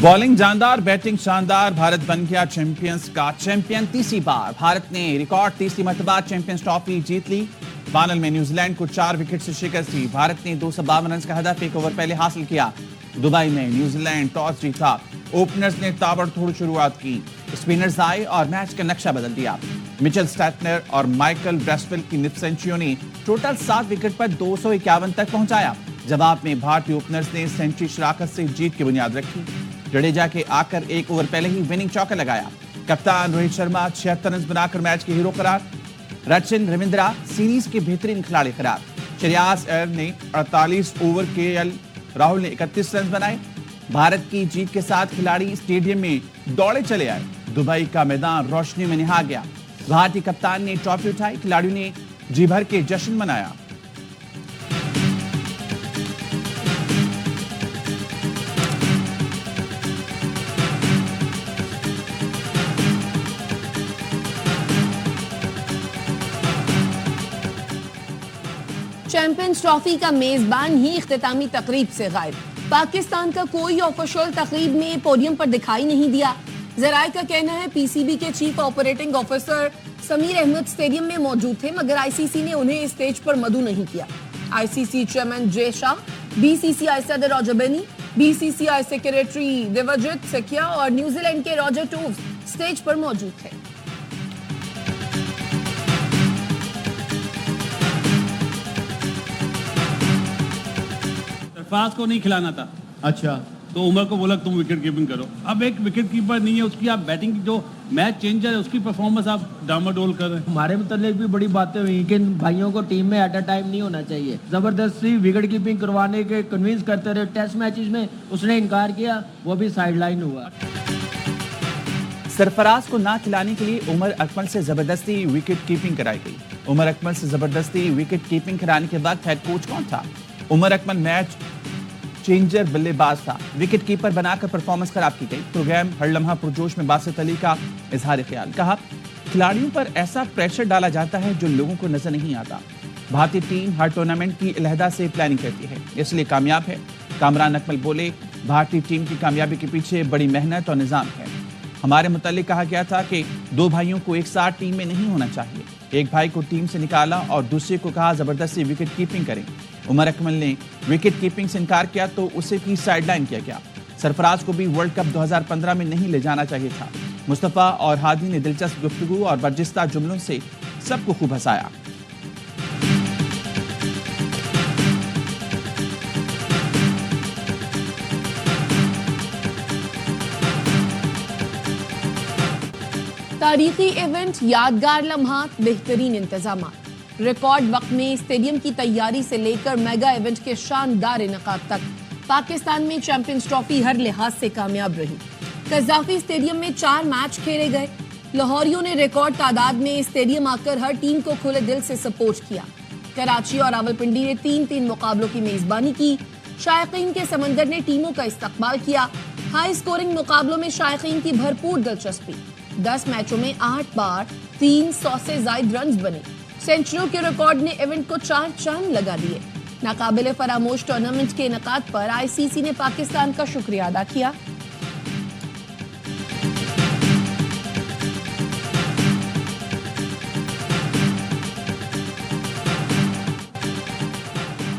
Bowling जानदार, batting शानदार, भारत बन गया चैंपियंस का चैंपियन। तीसरी बार भारत ने रिकॉर्ड तीसरी मर्तबा चैंपियंस ट्रॉफी जीत ली। फाइनल में न्यूजीलैंड को 4 विकेट से शिकस्त दी। भारत ने 252 रन का हदफ 1 ओवर पहले हासिल किया। दुबई में न्यूजीलैंड टॉस जीता। ओपनर्स ने ताबड़तोड़ शुरुआत की, स्पिनर्स आए और मैच का नक्शा बदल दिया। मिचेल स्टैटनर और माइकल ब्रेसवेल की निप सेंचुरियों ने टोटल 7 विकेट पर 251 तक पहुंचाया। जवाब में भारतीय ओपनर्स ने सेंचुरी शराकत से जीत की बुनियाद रखी। जडेजा के आकर 1 ओवर पहले ही विनिंग चौका लगाया। कप्तान रोहित शर्मा 76 रन बनाकर मैच के हीरो करार। रचिन रविंद्रा सीरीज के बेहतरीन खिलाड़ी करार। श्रेयास अय्यर ने 48 ओवर, केएल राहुल ने 31 रन बनाए। भारत की जीत के साथ खिलाड़ी स्टेडियम में दौड़े चले आए। दुबई का मैदान रोशनी में निहा गया। भारतीय कप्तान ने ट्रॉफी उठाई। खिलाड़ियों ने जी भर के जश्न मनाया। चैंपियंस ट्रॉफी का मेजबान ही इख्तितामी तकरीब से गायब। पाकिस्तान का कोई ऑफिशियल तकरीब में पोडियम पर दिखाई नहीं दिया। जराए का कहना है पीसीबी के chief operating officer Sameer Ahmed stadium में मौजूद थे, मगर आईसीसी ने उन्हें स्टेज पर मदऊ नहीं किया। ICC chairman Jay Shah, BCCI सदर रॉजर बेनी, बीसीसीआई सेक्रेटरी देवजीत सेकिया और न्यूजीलैंड के रॉजर टोव्स स्टेज पर मौजूद थे। सरफराज को नहीं खिलाना था। अच्छा, तो उमर को बोला तुम विकेट कीपिंग करो। अब एक विकेट कीपर नहीं है, उसकी आप बैटिंग जो मैच चेंजर है उसकी परफॉर्मेंस आप डामाडोल कर रहे हैं। हमारे मुतालिक भी बड़ी बातें हुई कि भाइयों को टीम में एट अ टाइम नहीं होना चाहिए। जबरदस्ती विकेट कीपिंग करवाने के कन्विंस करते रहे। टेस्ट मैचेस में उसने इनकार किया, वो भी साइडलाइन हुआ। सरफराज को ना खिलाने के लिए उमर अकमल से जबरदस्ती विकेट कीपिंग कराई गई। उमर अकमल से जबरदस्ती विकेट कीपिंग कराने के वक्त हेड कोच कौन था? उमर अकमल मैच चेंजर बल्लेबाज था। विकेट कीपर बनाकर परफॉर्मेंस खराब की गई। प्रोग्राम हर लम्हा पुरजोश में बासित अली का इजहार ख्याल। कहा, खिलाड़ियों पर ऐसा प्रेशर डाला जाता है जो लोगों को नजर नहीं आता। भारतीय टीम हर टूर्नामेंट की अलहदा से प्लानिंग करती है, इसलिए कामयाब है। कामरान अकमल बोले, भारतीय टीम की कामयाबी के पीछे बड़ी मेहनत और निजाम है। हमारे मुतालिक कहा गया था कि 2 भाइयों को एक साथ टीम में नहीं होना चाहिए। एक भाई को टीम से निकाला और दूसरे को कहा जबरदस्ती विकेट कीपिंग करें। उमर अकमल ने विकेट कीपिंग से इनकार किया तो उसे भी साइडलाइन किया गया। सरफराज को भी वर्ल्ड कप 2015 में नहीं ले जाना चाहिए था। मुस्तफा और हादी ने दिलचस्प गुफ्तगू और बर्जिस्ता जुमलों से सबको खूब हंसाया। तारीखी इवेंट, यादगार लम्हात, बेहतरीन इंतजाम। रिकॉर्ड वक्त में स्टेडियम की तैयारी से लेकर मेगा इवेंट के शानदार इनकाद तक पाकिस्तान में चैंपियंस ट्रॉफी हर लिहाज से कामयाब रही। कज़ाफी स्टेडियम में 4 मैच खेले गए। लाहौरियों ने रिकॉर्ड तादाद में स्टेडियम आकर हर टीम को खुले दिल से सपोर्ट किया। कराची और रावलपिंडी ने 3-3 मुकाबलों की मेजबानी की। शायकीन के समंदर ने टीमों का इस्तकबाल किया। हाई स्कोरिंग मुकाबलों में शायकीन की भरपूर दिलचस्पी। 10 मैचों में 8 बार 300 से ज्यादा रन बने। सेंचुरियों के रिकॉर्ड ने इवेंट को 4 चांद लगा दिए। नाकाबिले फरामोश टूर्नामेंट के इनकाद पर आईसीसी ने पाकिस्तान का शुक्रिया अदा किया।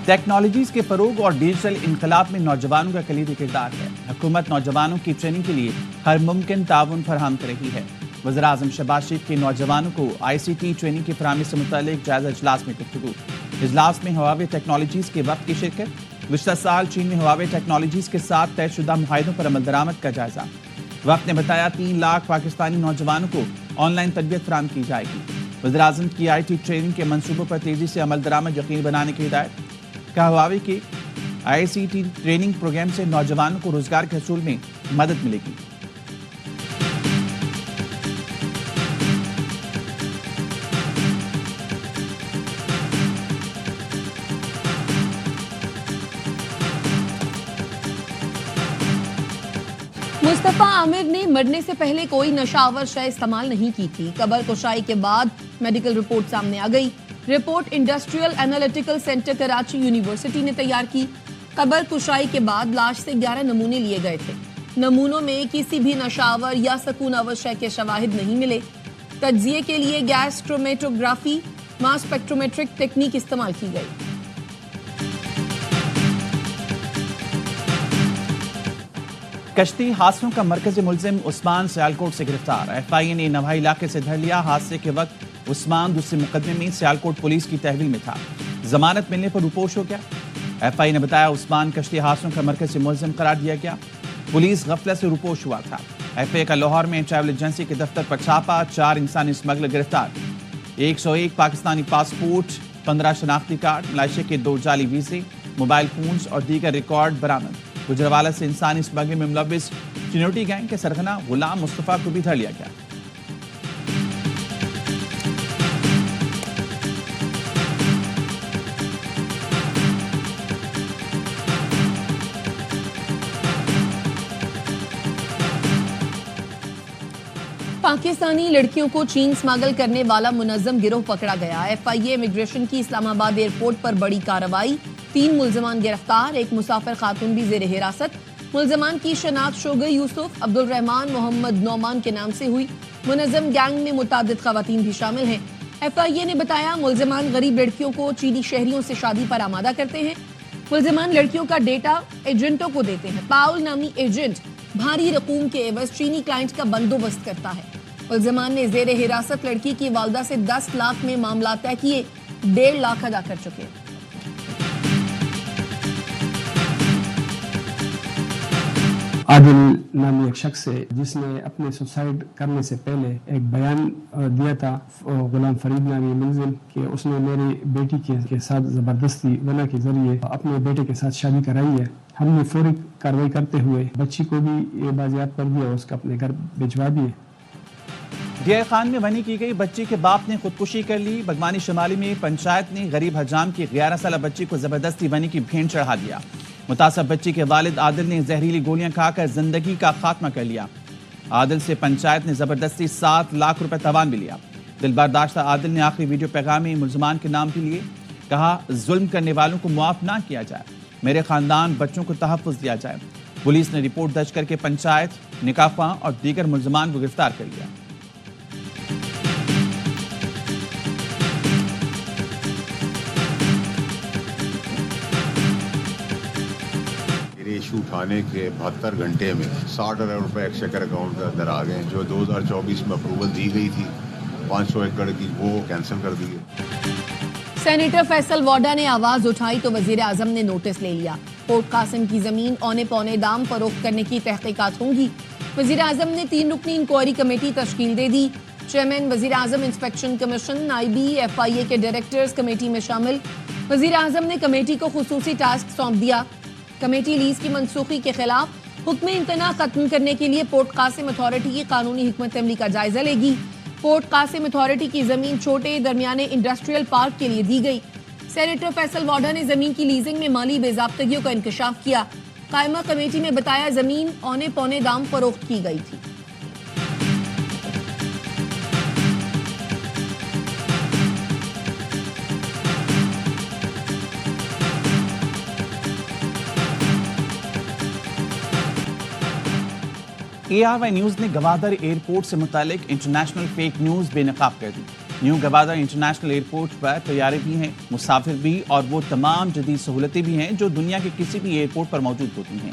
टेक्नोलॉजीज के फरोग और डिजिटल इनकलाब में नौजवानों का कलीदी किरदार है। हुकूमत नौजवानों की ट्रेनिंग के लिए हर मुमकिन ताउन फराहम कर रही है। वज़ीर-ए-आज़म शहबाज शरीफ के नौजवानों को आईसीटी ट्रेनिंग की फराहमी से मुतालिक जायजा इजलास में गुफ्तगू। इजलास में हुआवे टेक्नोलॉजीज के वक्त की शिरकत। गुज़श्ता साल चीन में हुआवे टेक्नोलॉजीज के साथ तयशुदा मुआहिदों पर अमल दरामद का जायजा। वक्त ने बताया 3 लाख पाकिस्तानी नौजवानों को ऑनलाइन तरबियत फराहम की जाएगी। वज़ीर-ए-आज़म की आईटी ट्रेनिंग के मनसूबों पर तेजी से अमल दरामद यकीनी बनाने की हिदायत। कहा, हुआवे की आईसीटी ट्रेनिंग प्रोग्राम से नौजवानों को रोजगार के हसूल में मदद मिलेगी। मुस्तफा आमिर ने मरने से पहले कोई नशावर शय इस्तेमाल नहीं की थी। कब्र कुशाई के बाद मेडिकल रिपोर्ट सामने आ गई। Report industrial analytical centre Karachi university ने तैयार की। कब्र कुशाई के बाद लाश से 11 नमूने लिए गए थे। نمونوں میں کسی بھی نشاور یا سکون آور شے کے شواہد نہیں ملے. تجزیے کے لیے گیس کرومیٹوگرافی ماس اسپیکٹرومیٹرک تکنیک استعمال کی گئی. کشتی حادثوں کا مرکزی ملزم عثمان سیالکوٹ سے گرفتار. ایف آئی اے نے نوائی علاقے سے دھر لیا. حادثے کے وقت عثمان دوسرے مقدمے میں سیالکوٹ پولیس کی تحویل میں تھا. ضمانت ملنے پر روپوش ہو گیا. ایف آئی اے نے بتایا عثمان کشتی حادثوں کا مرکزی ملزم قرار دیا گیا. پولیس غفلت سے روپوش ہوا تھا. ایف آئی اے کا لاہور میں ٹریول ایجنسی کے دفتر پر چھاپا. 4 انسانی اسمگلر گرفتار. 101 پاکستانی پاسپورٹ، 15 شناختی کارڈ، ملائیشیا کے 2 جعلی ویزے، موبائل فونز اور دیگر ریکارڈ برآمد. گجرانوالہ سے انسانی اسمگلنگ میں ملوث چنوٹی گینگ کے سرغنہ غلام مصطفیٰ کو بھی دھر لیا گیا. پاکستانی لڑکیوں کو چین سمگل کرنے والا منظم گروہ پکڑا گیا. ایف آئی اے امیگریشن کی اسلام آباد ایئرپورٹ پر بڑی کارروائی. 3 ملزمان گرفتار، 1 مسافر خاتون بھی زیر حراست. ملزمان کی شناخت شوگئی یوسف، عبد الرحمان، محمد نعمان کے نام سے ہوئی. منظم گینگ میں متعدد خواتین بھی شامل ہیں. ایف آئی اے نے بتایا ملزمان غریب لڑکیوں کو چینی شہریوں سے شادی پر آمادہ کرتے ہیں. ملزمان لڑکیوں کا ڈیٹا ایجنٹوں کو دیتے ہیں. پاؤل نامی ایجنٹ بھاری رقوم کے عوض چینی کلائنٹ کا بندوبست کرتا ہے. ملزمان نے زیر حراست لڑکی کی والدہ سے 10 لاکھ میں معاملات طے کیے. 1.5 لاکھ ادا کر چکے. عادل نامی ایک شخص ہے جس نے اپنے سوسائڈ کرنے سے پہلے ایک بیان دیا تھا غلام فرید نامی ملزم کہ اس نے میری بیٹی کے ساتھ زبردستی ونا کے ذریعے اپنے بیٹے کے ساتھ شادی کرائی ہے. ہم نے فوری کارروائی کرتے ہوئے بچی کو بھی بازیاب کر دیا اور اس کو اپنے گھر بھجوا دیے. ڈی آئی خان میں ونی کی گئی بچی کے باپ نے خودکشی کر لی. بگمانی شمالی میں پنچایت نے غریب حجام کی 11 سالہ بچی کو زبردستی ونی کی بھینٹ چڑھا دیا. متاثر بچی کے والد عادل نے زہریلی گولیاں کھا کر زندگی کا خاتمہ کر لیا. عادل سے پنچایت نے زبردستی 7 لاکھ روپے تاوان بھی لیا. دل برداشتہ عادل نے آخری ویڈیو پیغام میں ملزمان کے نام بھی لیے. کہا ظلم کرنے والوں کو معاف نہ کیا جائے. میرے خاندان بچوں کو تحفظ دیا جائے. پولیس نے رپورٹ درج کر کے پنچایت، نکاح خواں اور دیگر ملزمان کو گرفتار کر لیا. ایشو اٹھانے کے 72 گھنٹے میں 60 ارب روپے ایکسچیکر اکاؤنٹ کے اندر آ گئے. جو 2024 میں اپروول دی گئی تھی 500 ایکڑ کی، وہ کینسل کر دی گئی. سینیٹر فیصل واڈا نے آواز اٹھائی تو وزیر اعظم نے نوٹس لے لیا. پورٹ قاسم کی زمین اونے پونے دام فروخت کرنے کی تحقیقات ہوں گی. وزیر اعظم نے 3 رکنی انکوائری کمیٹی تشکیل دے دی. چیئرمین وزیر اعظم انسپیکشن کمیشن، نائبی ایف آئی اے کے ڈائریکٹرز کمیٹی میں شامل. وزیر اعظم نے کمیٹی کو خصوصی ٹاسک سونپ دیا. کمیٹی لیز کی منسوخی کے خلاف حکم امتناع ختم کرنے کے لیے پورٹ قاسم اتھارٹی کی قانونی حکمت عملی کا جائزہ لے گی. پورٹ قاسم اتھارٹی کی زمین چھوٹے درمیانے انڈسٹریل پارک کے لیے دی گئی. سینیٹر فیصل واڈا نے زمین کی لیزنگ میں مالی بے ضابطگیوں کا انکشاف کیا. قائمہ کمیٹی میں بتایا زمین اونے پونے دام فروخت کی گئی تھی. اے آر وائی نیوز نے گوادر ایئرپورٹ سے متعلق انٹرنیشنل فیک نیوز بے نقاب کر دی. نیو گوادر انٹرنیشنل ایئرپورٹ پر طیارے بھی ہیں، مسافر بھی اور وہ تمام جدید سہولتیں بھی ہیں جو دنیا کے کسی بھی ایئرپورٹ پر موجود ہوتی ہیں.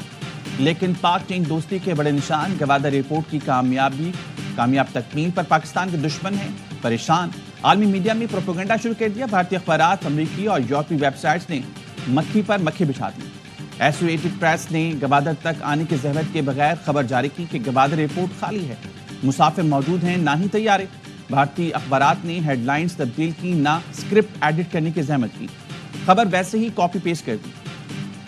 لیکن پاک چین دوستی کے بڑے نشان گوادر ایئرپورٹ کی کامیاب تکمیل پر پاکستان کے دشمن ہیں پریشان. عالمی میڈیا میں پروپیگنڈا شروع کر دیا. بھارتی اخبارات، امریکی اور یورپی ویب سائٹس نے مکھی پر مکھی بچھا دی. ایسوسیٹڈ پریس نے گوادر تک آنے کی زحمت کے بغیر خبر جاری کی کہ گوادر ایئرپورٹ خالی ہے، مسافر موجود ہیں، نہ ہی طیارے. بھارتی اخبارات نے ہیڈ لائنز تبدیل کی، نہ اسکرپٹ ایڈٹ کرنے کی زحمت کی، خبر ویسے ہی کاپی پیسٹ کر دی.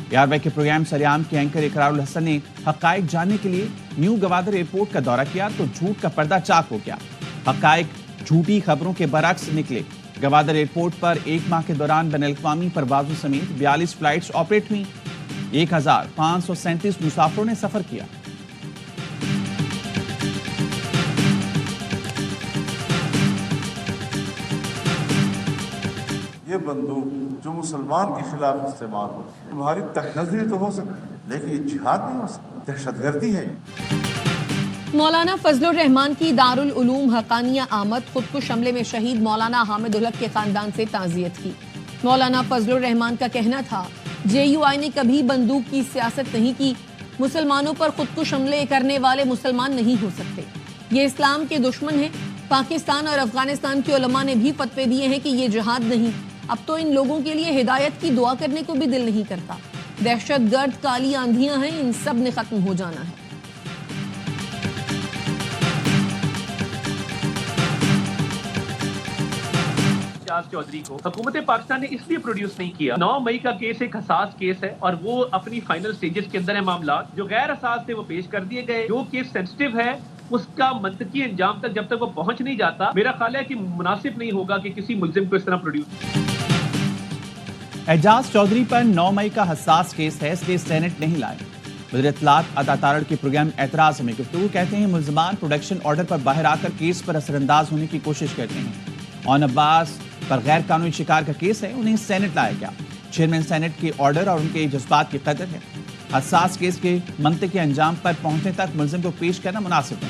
اے آر وائی کے پروگرام سریام کے اینکر اقرار الحسن نے حقائق جاننے کے لیے نیو گوادر ایئرپورٹ کا دورہ کیا تو جھوٹ کا پردہ چاک ہو گیا. حقائق جھوٹی خبروں کے برعکس نکلے. گوادر ایئرپورٹ پر 1 ماہ کے دوران بین الاقوامی پروازوں سمیت 42 فلائٹس آپریٹ ہوئیں. 1537 مسافروں نے سفر کیا. یہ बंदूक जो मुसलमान के खिलाफ इस्तेमाल हो, तुम्हारी तकनज़री तो हो सकती है, लेकिन ये जिहाद नहीं हो सकता, दहशतगर्दी है। मौलाना फजलुर रहमान की दारुल उलूम हकानिया आमद, खुदकुश हमले में शहीद मौलाना हामिद उल हक के खानदान से ताज़ियत की। मौलाना फजलुर रहमान का कहना था, JUI ने कभी बंदूक की सियासत नहीं की, मुसलमानों पर खुदकुश हमले करने वाले मुसलमान नहीं हो सकते, ये इस्लाम के दुश्मन हैं। पाकिस्तान और अफगानिस्तान के उलमा ने भी फतवे दिए हैं कि ये जिहाद नहीं। अब तो इन लोगों के लिए हिदायत की दुआ करने को भी दिल नहीं करता। दहशत गर्द काली आंधियां हैं, इन सब ने खत्म हो जाना है। चौधरी को हुकूमत पाकिस्तान ने इसलिए प्रोड्यूस नहीं किया। 9 मई का केस एक हसास केस है और वो अपनी फाइनल स्टेजेस के अंदर है। मामला जो गैर हसास थे वो पेश कर दिए गए। जो केस सेंसिटिव है उसका मंतकी अंजाम तक जब तक वो पहुंच नहीं जाता, मेरा ख्याल है कि मुनासिब नहीं होगा कि किसी मुल्जिम को इस तरह प्रोड्यूस। एजाज चौधरी पर 9 मई का हसास केस है, इसलिए सेनेट नहीं लाए। वज़ीर इत्तलात अता तारड़ के प्रोग्राम एतराज़ में गुफ्तगू कहते हैं मुल्ज़मान प्रोडक्शन ऑर्डर पर बाहर आकर केस पर असरअंदाज होने की कोशिश करते हैं। ऑन अब्बास पर गैर कानूनी शिकार का केस है, उन्हें सेनेट लाया गया। चेयरमैन सेनेट के ऑर्डर और उनके जज्बात की कदर है। हसास केस के मंतकी अंजाम पर पहुंचने तक मुल्जिम को पेश करना मुनासिब है।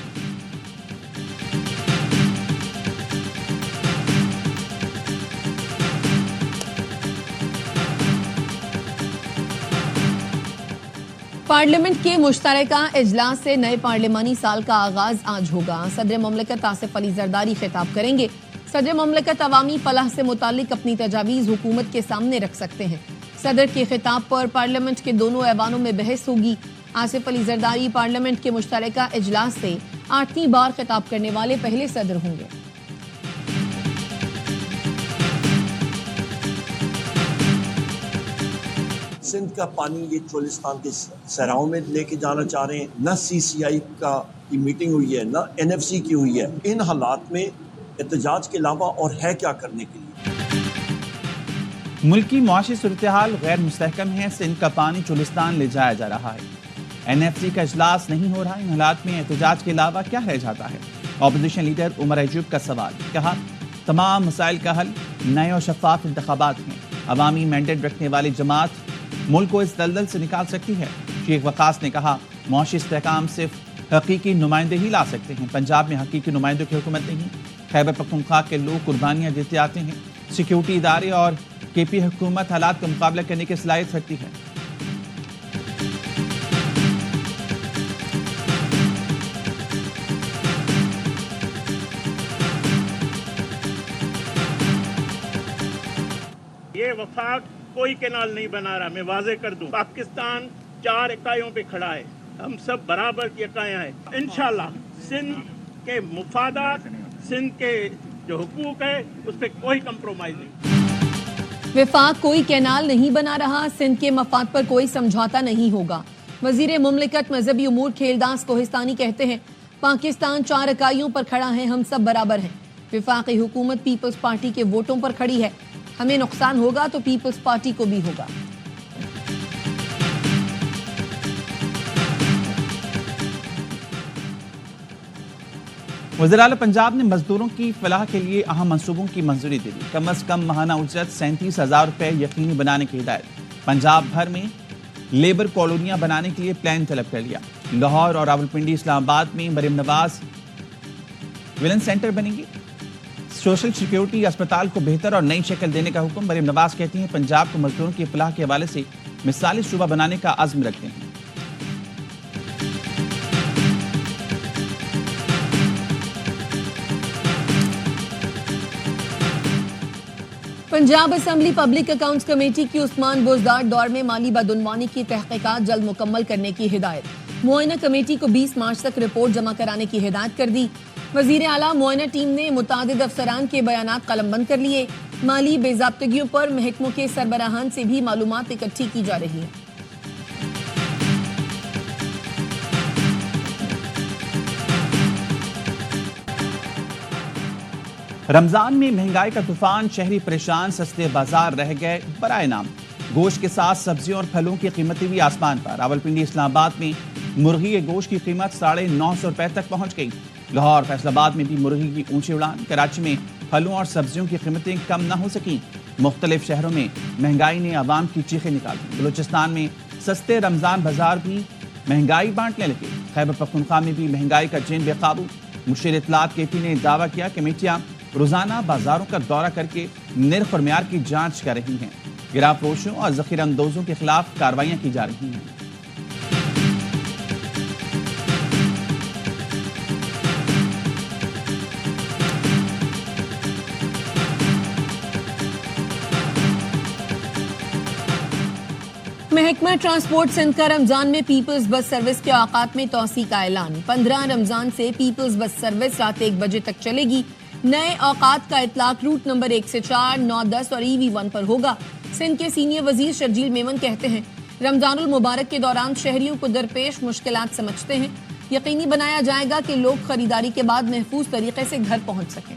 पार्लियामेंट के मुश्तरका इजलास से नए पार्लिमानी साल का आगाज आज होगा। सदर मुमलिकत आसिफ अली जरदारी खिताब करेंगे। सदर मुमलिकत अवामी फलाह से मुतालिक अपनी तजावीज़ हुकूमत के सामने रख सकते हैं। सदर के खिताब पर पार्लियामेंट के दोनों ऐवानों में बहस होगी। आसिफ अली जरदारी पार्लियामेंट के मुश्तरका इजलास से 8वीं बार खिताब करने वाले पहले सदर होंगे। सिंध का पानी ये चोलिस्तान के सहराओं में लेके जाना चाह रहे हैं। न CCI की मीटिंग हुई है, न NFC की हुई है। इन हालात में एहतजाज के अलावा और है क्या करने के लिए। मुल्की मुआशी सूरत-ए-हाल गैर मुस्तहकम है। सिंध का पानी चोलिस्तान ले जाया जा रहा है। NFC का इजलास नहीं हो रहा। इन हालात में एहतजाज के अलावा क्या रह जाता है। ऑपोजिशन लीडर उमर अयूब का सवाल, कहा तमाम मसाइल का हल नए और शफाफ इंतखाबात हैं। अवामी मैंडेट रखने वाली जमात मुल्क को इस दलदल से निकाल सकती है। शेख वकास ने कहा मुआशी इस्तेहकाम सिर्फ हकीकी नुमाइंदे ही ला सकते हैं। पंजाब में हकीकी नुमाइंदों की हुकूमत नहीं। खैबर पख्तूनख्वा के लोग कुर्बानियां देते आते हैं। सिक्योरिटी इदारे और KP हुकूमत हालात का मुकाबला करने की सलाहियत रखती है। ये वफाक कोई कैनाल नहीं बना रहा। मैं वाजे कर दूं, पाकिस्तान 4 इकाइयों पे खड़ा है। हम सब बराबर की इकाइयां हैं। इंशाल्लाह सिंध के मुफादात, सिंध के जो हुकूक है, उस पर कोई कंप्रोमाइज नहीं। विफाक कोई कैनाल नहीं बना रहा। सिंध के मफाद पर कोई समझौता नहीं होगा। वजीर मुमलिकत मजहबी उमूर खेलदास कोहिस्तानी कहते हैं पाकिस्तान 4 इकाइयों पर खड़ा है, हम सब बराबर हैं। विफाकी हुकूमत पीपल्स पार्टी के वोटों पर खड़ी है। हमें नुकसान होगा तो पीपल्स पार्टी को भी होगा। वज़ीर आला पंजाब ने मजदूरों की फलाह के लिए अहम मंसूबों की मंजूरी दे दी। कम अज़ कम माहाना उजरत 37,000 रुपये यकीनी बनाने की हिदायत। पंजाब भर में लेबर कॉलोनियां बनाने के लिए प्लान तलब कर लिया। लाहौर और रावलपिंडी इस्लामाबाद में मरीम नवाज विलन सेंटर बनेंगे। सोशल सिक्योरिटी अस्पताल को बेहतर और नई शक्ल देने का हुक्म। मरीम नवाज कहती हैं पंजाब को मजदूरों की फलाह के हवाले से मिसाली सूबा बनाने का अज़्म रखते हैं। Punjab assembly public accounts committee की उस्मान बुज़दार दौर में माली बदउनवानी की तहकीकात जल्द मुकम्मल करने की हिदायत। मुआयना कमेटी को 20 मार्च तक रिपोर्ट जमा कराने की हिदायत कर दी। वजीर आला मुआयना टीम ने मुतादिद अफसरान के बयानात कलमबंद कर लिए। माली बेज़ाब्तगियों पर महकमों के सरबराहान से भी मालूमात इकट्ठी की जा रही है। रमजान में महंगाई का तूफान, शहरी परेशान, सस्ते बाजार रह गए बराए नाम। गोश्त के साथ सब्जियों और फलों की कीमतें भी आसमान पर। रावलपिंडी इस्लामाबाद में मुर्गी के गोश्त की कीमत 950 रुपए तक पहुंच गई। लाहौर फैसलाबाद में भी मुर्गी की ऊंची उड़ान। कराची में फलों और सब्जियों की कीमतें कम न हो सकी। مختلف شہروں میں مہنگائی نے عوام کی چیخیں نکال دی. بلوچستان میں سستے رمضان بازار بھی مہنگائی بانٹنے لگے. خیبر پختونخوا میں بھی مہنگائی کا جین بے قابو. مشیر اطلاعات کے پی نے دعویٰ کیا کہ میڈیا روزانہ بازاروں کا دورہ کر کے نرخ اور معیار کی جانچ کر رہی ہیں. گراں فروشوں اور ذخیرہ اندوزوں کے خلاف کارروائیاں کی جا رہی ہیں. محکمہ ٹرانسپورٹ سندھ کا رمضان میں پیپلز بس سروس کے اوقات میں توسیع کا اعلان. 15 رمضان سے پیپلز بس سروس رات 1 بجے تک چلے گی. نئے اوقات کا اطلاق روٹ نمبر 1 سے 4, 9, 10 اور EV1 پر ہوگا. سندھ کے سینئر وزیر شرجیل میمن کہتے ہیں رمضان المبارک کے دوران شہریوں کو درپیش مشکلات سمجھتے ہیں. یقینی بنایا جائے گا کہ لوگ خریداری کے بعد محفوظ طریقے سے گھر پہنچ سکیں.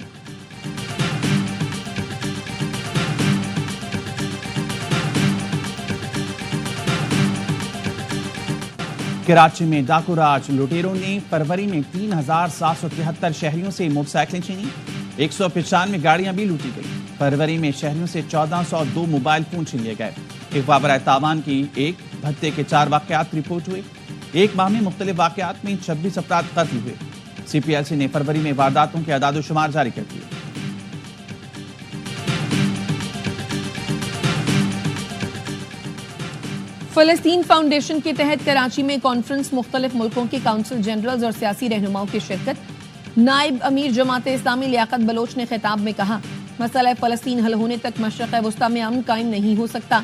کراچی میں ڈاکو راج لٹیروں نے فروری میں 3773 شہریوں سے موٹر سائیکلیں چھینی. 195 گاڑیاں بھی لوٹی گئی. فروری میں شہریوں سے 1402 موبائل فون چھین لیے گئے. اغوا برائے تاوان کی 1 بھتے کے 4 واقعات رپورٹ ہوئے. ایک ماہ میں مختلف واقعات میں 26 افراد قتل ہوئے. CPLC نے فروری میں وارداتوں کے اعداد و شمار جاری کر دیے. فلسطین فاؤنڈیشن کے تحت کراچی میں کانفرنس. مختلف ملکوں کے کونسل جنرلز اور سیاسی رہنماؤں کی شرکت. نائب امیر جماعت اسلامی لیاقت بلوچ نے خطاب میں کہا مسئلہ فلسطین حل ہونے تک مشرق وسطیٰ میں امن قائم نہیں ہو سکتا.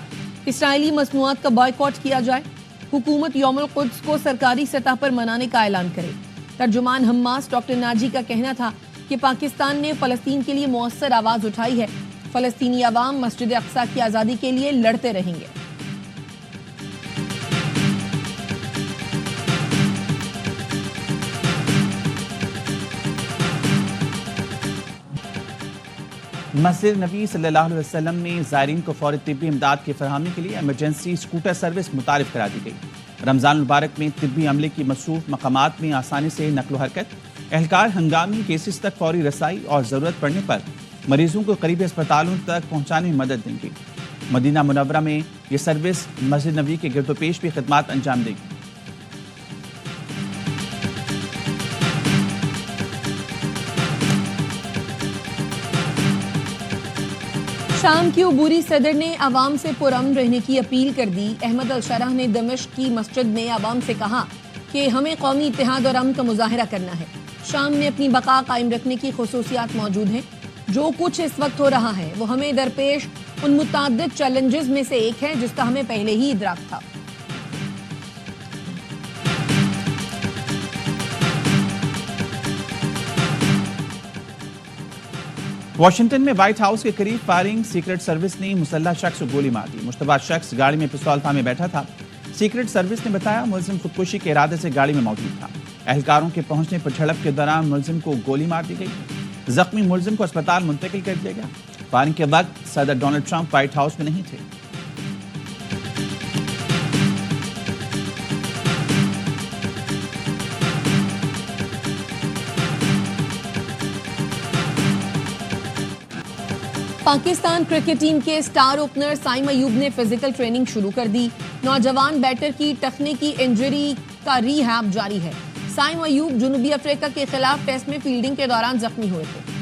اسرائیلی مصنوعات کا بائیکاٹ کیا جائے. حکومت یوم القدس کو سرکاری سطح پر منانے کا اعلان کرے. ترجمان حماس ڈاکٹر ناجی کا کہنا تھا کہ پاکستان نے فلسطین کے لیے مؤثر آواز اٹھائی ہے. فلسطینی عوام مسجد اقصی کی آزادی کے لیے لڑتے رہیں گے. مسجد نبی صلی اللہ علیہ وسلم میں زائرین کو فوری طبی امداد کی فراہمی کے لیے ایمرجنسی اسکوٹر سروس متعارف کرا دی گئی. رمضان المبارک میں طبی عملے کی مصروف مقامات میں آسانی سے نقل و حرکت. اہلکار ہنگامی کیسز تک فوری رسائی اور ضرورت پڑنے پر مریضوں کو قریبی اسپتالوں تک پہنچانے میں مدد دیں گی. مدینہ منورہ میں یہ سروس مسجد نبوی کے گرد و پیش بھی خدمات انجام دے گی. شام کی عبوری صدر نے عوام سے پرامن رہنے کی اپیل کر دی. احمد الشرح نے دمشق کی مسجد میں عوام سے کہا کہ ہمیں قومی اتحاد اور امن کا مظاہرہ کرنا ہے. شام میں اپنی بقا قائم رکھنے کی خصوصیات موجود ہیں. جو کچھ اس وقت ہو رہا ہے وہ ہمیں درپیش ان متعدد چیلنجز میں سے ایک ہے جس کا ہمیں پہلے ہی ادراک تھا. واشنگٹن میں وائٹ ہاؤس کے قریب فائرنگ. سیکرٹ سروس نے مسلح شخص کو گولی مار دی. مشتبہ شخص گاڑی میں پستول تھامے بیٹھا تھا. سیکرٹ سروس نے بتایا ملزم خودکشی کے ارادے سے گاڑی میں موجود تھا. اہلکاروں کے پہنچنے پر جھڑپ کے دوران ملزم کو گولی مار دی گئی. زخمی ملزم کو اسپتال منتقل کر دیا گیا. فائرنگ کے وقت صدر ڈونلڈ ٹرمپ وائٹ ہاؤس میں نہیں تھے. پاکستان کرکٹ ٹیم کے سٹار اوپنر سائم ایوب نے فزیکل ٹریننگ شروع کر دی. نوجوان بیٹر کی ٹخنے کی انجری کا ری ہیب جاری ہے. سائم ایوب جنوبی افریقہ کے خلاف ٹیسٹ میں فیلڈنگ کے دوران زخمی ہوئے تھے.